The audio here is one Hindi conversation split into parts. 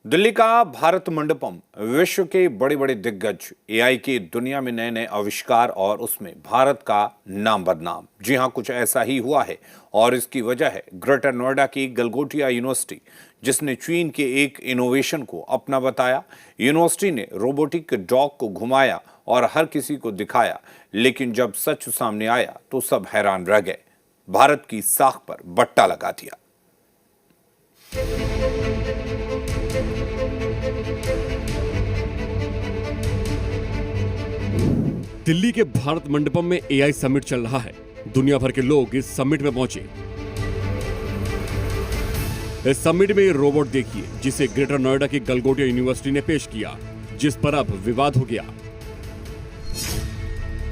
दिल्ली का भारत मंडपम विश्व के बड़े बड़े दिग्गज एआई की दुनिया में नए नए आविष्कार और उसमें भारत का नाम बदनाम। जी हां, कुछ ऐसा ही हुआ है और इसकी वजह है ग्रेटर नोएडा की गलगोटिया यूनिवर्सिटी, जिसने चीन के एक इनोवेशन को अपना बताया। यूनिवर्सिटी ने रोबोटिक डॉग को घुमाया और हर किसी को दिखाया, लेकिन जब सच सामने आया तो सब हैरान रह गए। भारत की साख पर बट्टा लगा दिया। दिल्ली के भारत मंडपम में एआई समिट चल रहा है। दुनिया भर के लोग इस समिट में पहुंचे। इस समिट में ये रोबोट देखिए, जिसे ग्रेटर नोएडा की गलगोटिया यूनिवर्सिटी ने पेश किया, जिस पर अब विवाद हो गया।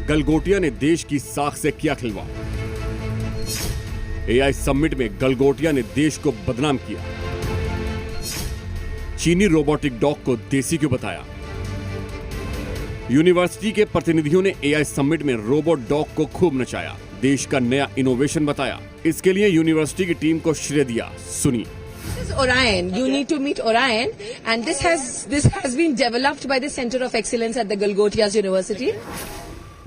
गलगोटिया ने देश की साख से किया खिलवाड़। एआई समिट में गलगोटिया ने देश को बदनाम किया। चीनी रोबोटिक डॉग को देसी क्यों बताया। यूनिवर्सिटी के प्रतिनिधियों ने एआई समिट में रोबोट डॉग को खूब नचाया, देश का नया इनोवेशन बताया। इसके लिए यूनिवर्सिटी की टीम को श्रेय दिया। सुनिए। This is Orion. You need to meet Orion, and this has been developed by the Center of Excellence at the Galgotias University.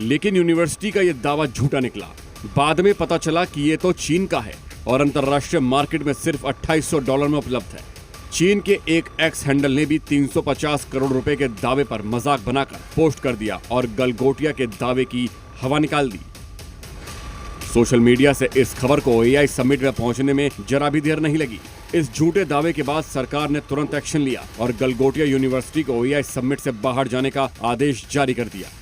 लेकिन यूनिवर्सिटी का यह दावा झूठा निकला। बाद में पता चला कि ये तो चीन का है और अंतर्राष्ट्रीय मार्केट में सिर्फ $2800 में उपलब्ध है। चीन के एक एक्स हैंडल ने भी 350 करोड़ रुपए के दावे पर मजाक बनाकर पोस्ट कर दिया और गलगोटिया के दावे की हवा निकाल दी। सोशल मीडिया से इस खबर को एआई समिट में पहुंचने में जरा भी देर नहीं लगी। इस झूठे दावे के बाद सरकार ने तुरंत एक्शन लिया और गलगोटिया यूनिवर्सिटी को एआई समिट से बाहर जाने का आदेश जारी कर दिया।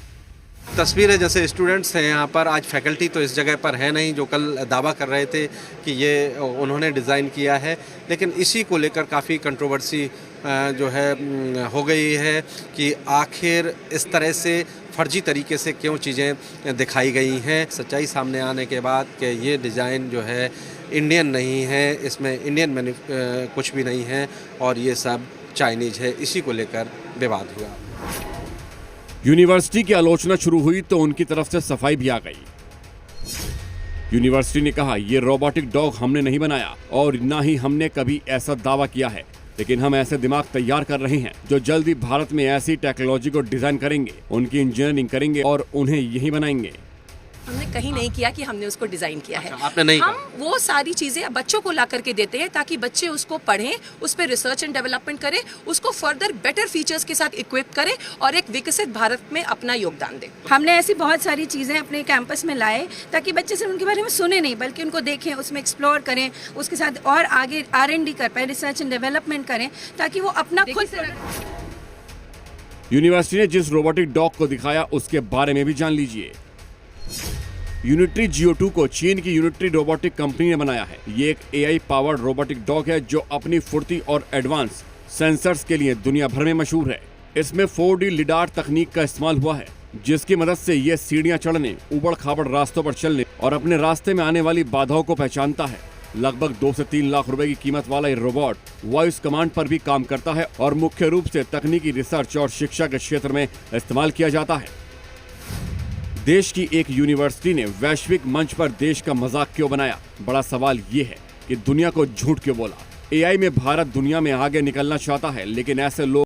तस्वीरें जैसे स्टूडेंट्स हैं यहाँ पर, आज फैकल्टी तो इस जगह पर है नहीं जो कल दावा कर रहे थे कि ये उन्होंने डिज़ाइन किया है, लेकिन इसी को लेकर काफ़ी कंट्रोवर्सी जो है हो गई है कि आखिर इस तरह से फर्जी तरीके से क्यों चीज़ें दिखाई गई हैं। सच्चाई सामने आने के बाद कि ये डिज़ाइन जो है इंडियन नहीं है, इसमें इंडियन कुछ भी नहीं है और ये सब चाइनीज़ है, इसी को लेकर विवाद हुआ। यूनिवर्सिटी की आलोचना शुरू हुई तो उनकी तरफ से सफाई भी आ गई। यूनिवर्सिटी ने कहा, ये रोबोटिक डॉग हमने नहीं बनाया और ना ही हमने कभी ऐसा दावा किया है, लेकिन हम ऐसे दिमाग तैयार कर रहे हैं जो जल्द ही भारत में ऐसी टेक्नोलॉजी को डिजाइन करेंगे, उनकी इंजीनियरिंग करेंगे और उन्हें यही बनाएंगे। हमने कहीं नहीं किया कि हमने उसको डिजाइन किया है। आपने नहीं हम वो सारी चीजें बच्चों को ला करके देते हैं ताकि बच्चे उसको पढ़ें, उस पर रिसर्च एंड डेवलपमेंट करें, उसको फर्दर बेटर फीचर्स के साथ इक्विप करें और एक विकसित भारत में अपना योगदान दें। हमने ऐसी बहुत सारी चीज़ें अपने कैंपस में लाए ताकि बच्चे सिर्फ उनके बारे में सुने नहीं बल्कि उनको देखें, उसमें एक्सप्लोर करें, उसके साथ और आगे R&D कर पाए, रिसर्च एंड डेवलपमेंट करें ताकि वो अपना खुद से। यूनिवर्सिटी ने जिस रोबोटिक डॉग को दिखाया उसके बारे में भी जान लीजिए। यूनिट्री GO2 को चीन की यूनिट्री रोबोटिक कंपनी ने बनाया है। ये एक एआई पावर्ड रोबोटिक डॉग है जो अपनी फुर्ती और एडवांस सेंसर्स के लिए दुनिया भर में मशहूर है। इसमें 4D लिडार तकनीक का इस्तेमाल हुआ है, जिसकी मदद से ये सीढ़ियां चढ़ने, उबड़ खाबड़ रास्तों पर चलने और अपने रास्ते में आने वाली बाधाओं को पहचानता है। लगभग 2 से 3 लाख रुपए की कीमत वाला ये रोबोट वॉइस कमांड पर भी काम करता है और मुख्य रूप से तकनीकी रिसर्च और शिक्षा के क्षेत्र में इस्तेमाल किया जाता है। देश की एक यूनिवर्सिटी ने वैश्विक मंच पर देश का मजाक क्यों बनाया? बड़ा सवाल ये है कि दुनिया को झूठ क्यों बोला? एआई में भारत दुनिया में आगे निकलना चाहता है, लेकिन ऐसे लोग